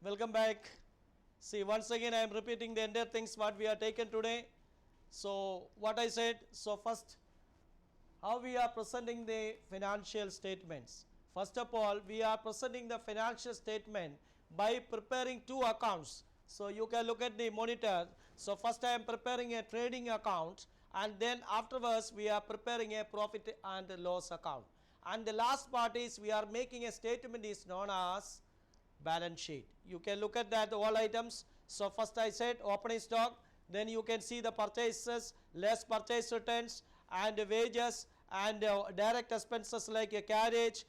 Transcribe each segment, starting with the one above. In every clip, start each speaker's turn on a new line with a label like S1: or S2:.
S1: Welcome back. See, once again I am repeating the entire things what we have taken today. So what I said, so first how we are presenting the financial statements. First of all, we are presenting the financial statement by preparing two accounts. So you can look at the monitor. So first I am preparing a trading account, and then afterwards we are preparing a profit and loss account. And the last part is we are making a statement is known as balance sheet. You can look at that all items. So first I said opening stock, then you can see the purchases, less purchase returns and wages and direct expenses like carriage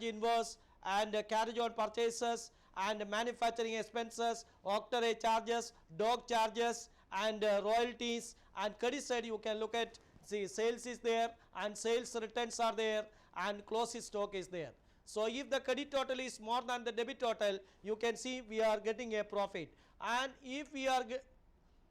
S1: invoice and carriage on purchases and manufacturing expenses, octroi charges, dog charges and royalties. And credit side you can look at, see, sales is there and sales returns are there and closing stock is there. So if the credit total is more than the debit total, you can see we are getting a profit. And if we are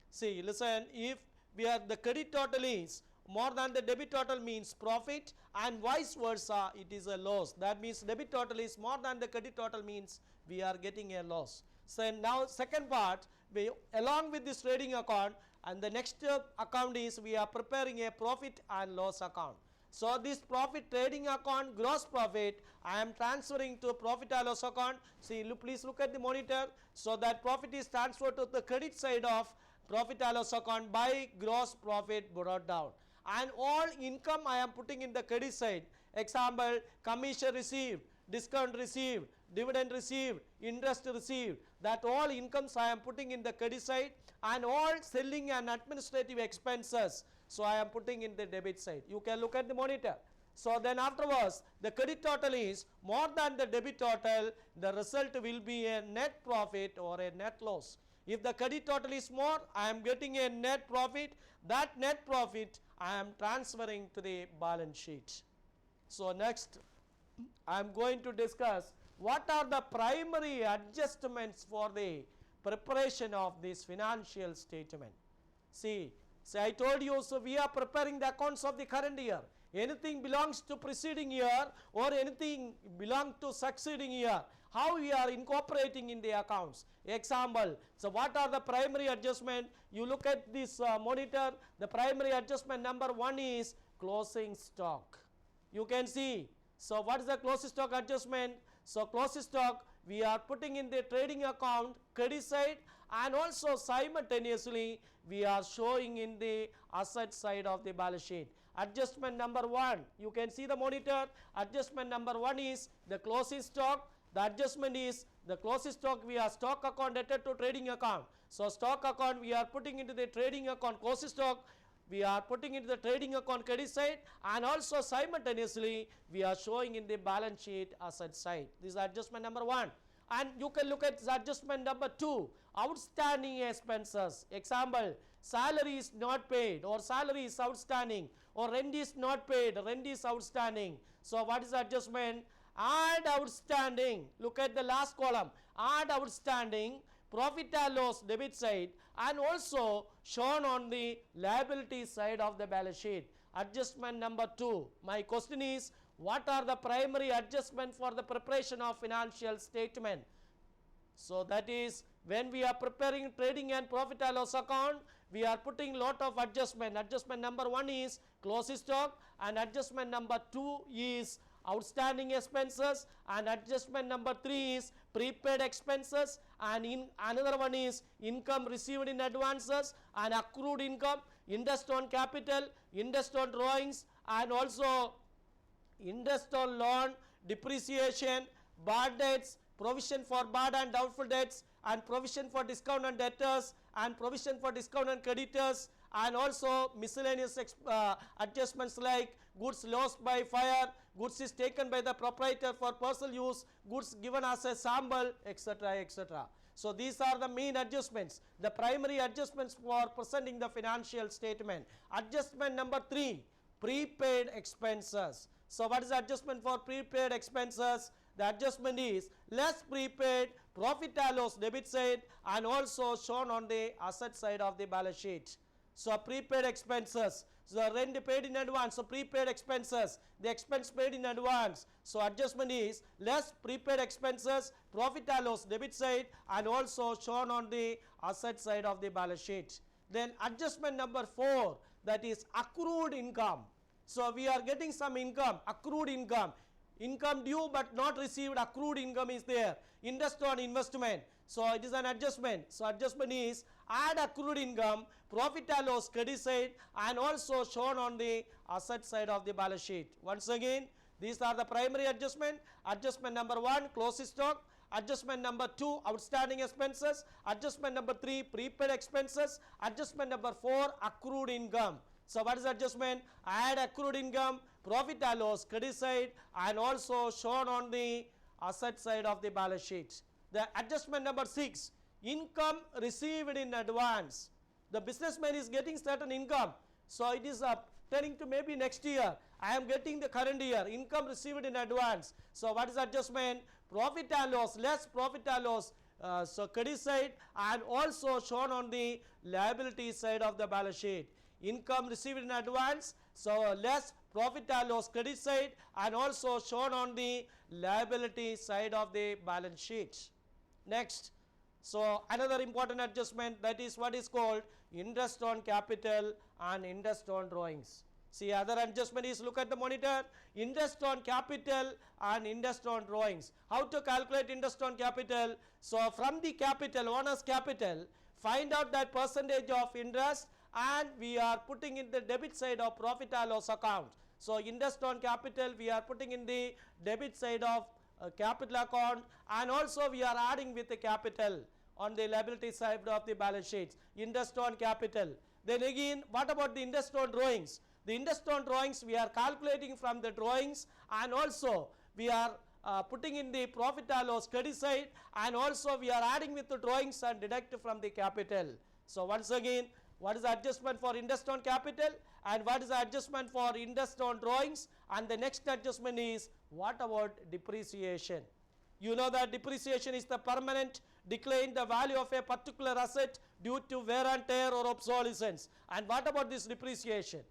S1: see, listen, if we are the credit total is more than the debit total means profit, and vice versa it is a loss. That means debit total is more than the credit total means we are getting a loss. So now second part, we along with this trading account, and the next account is we are preparing a profit and loss account. So this profit trading account, gross profit, I am transferring to profit and loss account. See, please look at the monitor. So that profit is transferred to the credit side of profit and loss account by gross profit brought down. And all income I am putting in the credit side. Example, commission received, discount received, dividend received, interest received, that all incomes I am putting in the credit side, and all selling and administrative expenses, so I am putting in the debit side. You can look at the monitor. So then afterwards the credit total is more than the debit total, the result will be a net profit or a net loss. If the credit total is more, I am getting a net profit. That net profit I am transferring to the balance sheet. So next I am going to discuss what are the primary adjustments for the preparation of this financial statement. See, I told you, so we are preparing the accounts of the current year. Anything belongs to preceding year or anything belong to succeeding year, how we are incorporating in the accounts. Example, so what are the primary adjustment? You look at this monitor, the primary adjustment number 1 is closing stock. You can see. So what is the closing stock adjustment? So closing stock we are putting in the trading account credit side, and also simultaneously we are showing in the asset side of the balance sheet. Adjustment number 1, you can see the monitor. Adjustment number 1 is the closing stock. The adjustment is the closing stock, we are stock account debtor to trading account. So stock account we are putting into the trading account closing stock, we are putting into the trading account credit side, and also simultaneously we are showing in the balance sheet asset side. This is adjustment number 1. And you can look at adjustment number 2, outstanding expenses. Example, salary is not paid or salary is outstanding, or rent is not paid, rent is outstanding. So what is the adjustment? Add outstanding. Look at the last column. Add outstanding, profit and loss debit side, and also shown on the liability side of the balance sheet. Adjustment number 2. My question is, what are the primary adjustment for the preparation of financial statement? So that is, when we are preparing trading and profit and loss account, we are putting lot of adjustment. Adjustment number 1 is closing stock, and adjustment number 2 is outstanding expenses, and adjustment number 3 is prepaid expenses, and in another one is income received in advances and accrued income, interest on capital, interest on drawings, and also interest on loan, depreciation, bad debts, provision for bad and doubtful debts, and provision for discount on debtors, and provision for discount on creditors, and also miscellaneous adjustments like goods lost by fire, goods is taken by the proprietor for personal use, goods given as a sample, etc., etc. So these are the main adjustments, the primary adjustments for presenting the financial statement. Adjustment number 3, prepaid expenses. So what is the adjustment for prepaid expenses? The adjustment is less prepaid, profit and loss debit side, and also shown on the asset side of the balance sheet. So prepaid expenses. So the rent paid in advance, so prepaid expenses, the expense paid in advance. So adjustment is less prepaid expenses, profit and loss debit side, and also shown on the asset side of the balance sheet. Then adjustment number 4, that is accrued income. So we are getting some income, accrued income. Income due but not received, accrued income is there. Interest on investment, so it is an adjustment. So adjustment is add accrued income, profit and loss credit side, and also shown on the asset side of the balance sheet. Once again, these are the primary adjustment. Adjustment number 1, closing stock. Adjustment number 2, outstanding expenses. Adjustment number 3, prepaid expenses. Adjustment number 4, accrued income. So what is adjustment? Add accrued income, profit and loss credit side, and also shown on the asset side of the balance sheet. The adjustment number 6, income received in advance. The businessman is getting certain income, so it is turning to maybe next year. I am getting the current year income received in advance. So what is adjustment? Profit and loss, less profit and loss, so credit side, and also shown on the liability side of the balance sheet. Income received in advance, so less profit and loss credit side, and also shown on the liability side of the balance sheet. Next, so another important adjustment, that is what is called interest on capital and interest on drawings. See, other adjustment is, look at the monitor, interest on capital and interest on drawings. How to calculate interest on capital? So from the capital, owner's capital, find out that percentage of interest, and we are putting in the debit side of profit and loss account. So interest on capital we are putting in the debit side of capital account, and also we are adding with the capital on the liability side of the balance sheets, interest on capital. Then again, what about the interest on drawings? The interest on drawings we are calculating from the drawings, and also we are putting in the profit and loss credit side, and also we are adding with the drawings and deduct from the capital. So once again, what is the adjustment for interest on capital, and what is the adjustment for interest on drawings, and the next adjustment is what about depreciation? You know that depreciation is the permanent decline in the value of a particular asset due to wear and tear or obsolescence. And what about this depreciation?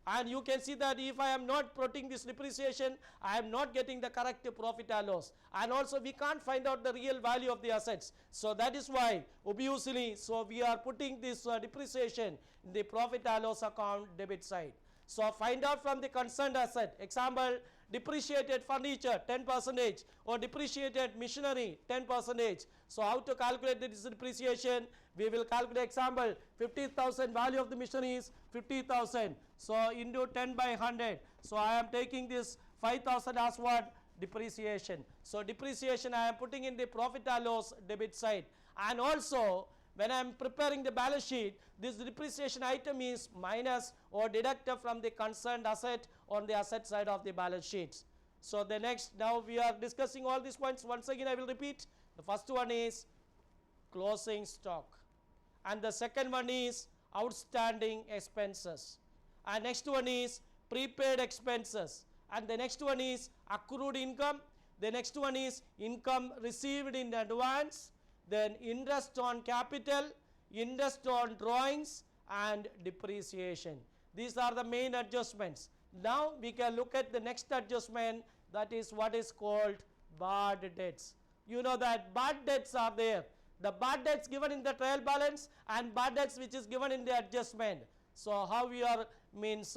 S1: And you can see that if I am not putting this depreciation, I am not getting the correct profit and loss, and also we can't find out the real value of the assets. So that is why obviously, so we are putting this depreciation in the profit and loss account debit side. So find out from the concerned asset, example, depreciated furniture 10% or depreciated machinery 10%. So how to calculate this depreciation? We will calculate, example, 50,000 value of the machinery is 50,000. So into 10 by 100. So I am taking this 5,000 as what? Depreciation. So depreciation I am putting in the profit and loss debit side. And also when I am preparing the balance sheet, this depreciation item is minus or deducted from the concerned asset on the asset side of the balance sheets. So the next, now we are discussing all these points. Once again I will repeat. The first one is closing stock, and the second one is outstanding expenses, and next one is prepaid expenses, and the next one is accrued income, the next one is income received in advance, then interest on capital, interest on drawings, and depreciation. These are the main adjustments. Now we can look at the next adjustment, that is what is called bad debts. You know that bad debts are there. The bad debts given in the trial balance and bad debts which is given in the adjustment. So how we are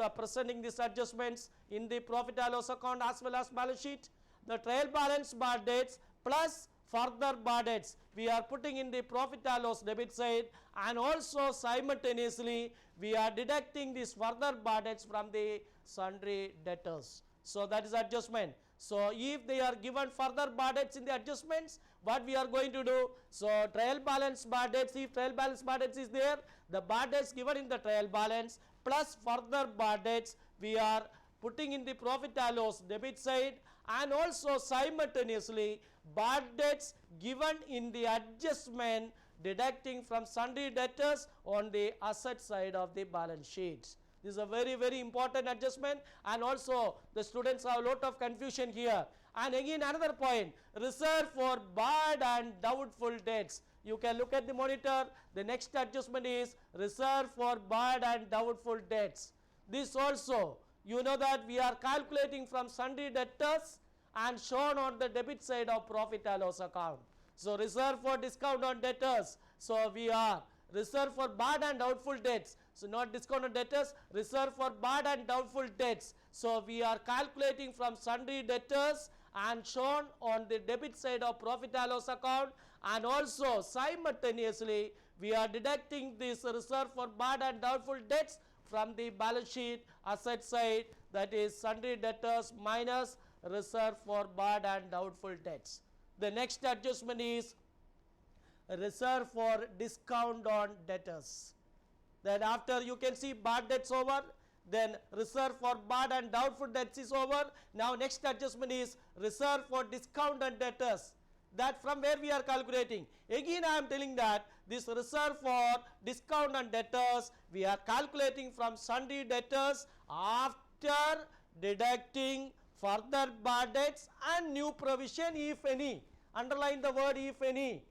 S1: presenting these adjustments in the profit and loss account as well as balance sheet? The trial balance bad debts plus further bad debts we are putting in the profit and loss debit side, and also simultaneously we are deducting these further bad debts from the sundry debtors. So that is adjustment. So if they are given further bad debts in the adjustments, what we are going to do? So trial balance bad debts, if trial balance bad debts is there, the bad debts given in the trial balance plus further bad debts we are putting in the profit and loss debit side, and also simultaneously bad debts given in the adjustment deducting from sundry debtors on the asset side of the balance sheet. This is a very, very important adjustment, and also the students have a lot of confusion here. And again another point, reserve for bad and doubtful debts. You can look at the monitor. The next adjustment is reserve for bad and doubtful debts. This also, you know that we are calculating from sundry debtors and shown on the debit side of profit and loss account. So reserve for discount on debtors. So we are reserve for bad and doubtful debts. So not discount on debtors, reserve for bad and doubtful debts. So we are calculating from sundry debtors and shown on the debit side of profit and loss account, and also simultaneously we are deducting this reserve for bad and doubtful debts from the balance sheet asset side, that is sundry debtors minus reserve for bad and doubtful debts. The next adjustment is reserve for discount on debtors. Then after you can see bad debts over, then reserve for bad and doubtful debts is over. Now next adjustment is reserve for discount on debtors. That from where we are calculating. Again I am telling that this reserve for discount on debtors we are calculating from sundry debtors after deducting further bad debts and new provision if any. Underline the word if any.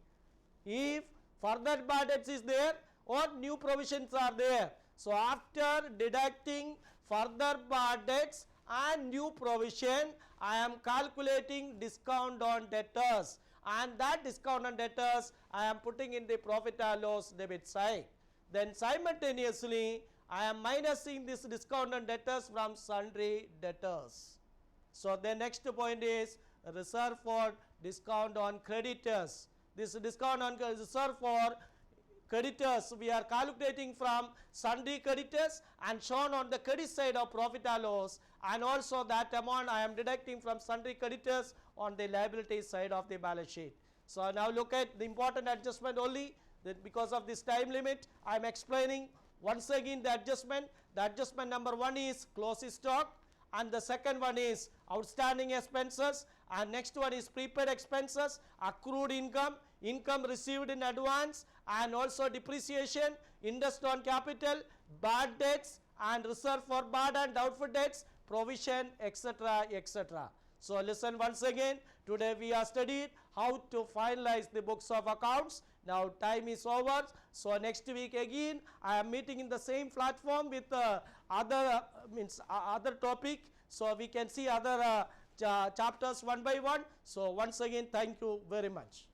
S1: If further bad debts is there or new provisions are there. So after deducting further bad debts and new provision, I am calculating discount on debtors, and that discount on debtors I am putting in the profit and loss debit side. Then simultaneously I am minusing this discount on debtors from sundry debtors. So the next point is reserve for discount on creditors. This discount on reserve for creditors we are calculating from sundry creditors and shown on the credit side of profit and loss, and also that amount I am deducting from sundry creditors on the liability side of the balance sheet. So now look at the important adjustment only, that because of this time limit I am explaining once again the adjustment. The adjustment number 1 is closing stock, and the second one is outstanding expenses, and next one is prepaid expenses, accrued income, income received in advance, and also depreciation, interest on capital, bad debts, and reserve for bad and doubtful debts, provision, etc., etc. So listen once again. Today we have studied how to finalize the books of accounts. Now time is over. So next week again I am meeting in the same platform with other topic. So we can see other chapters one by one. So once again thank you very much.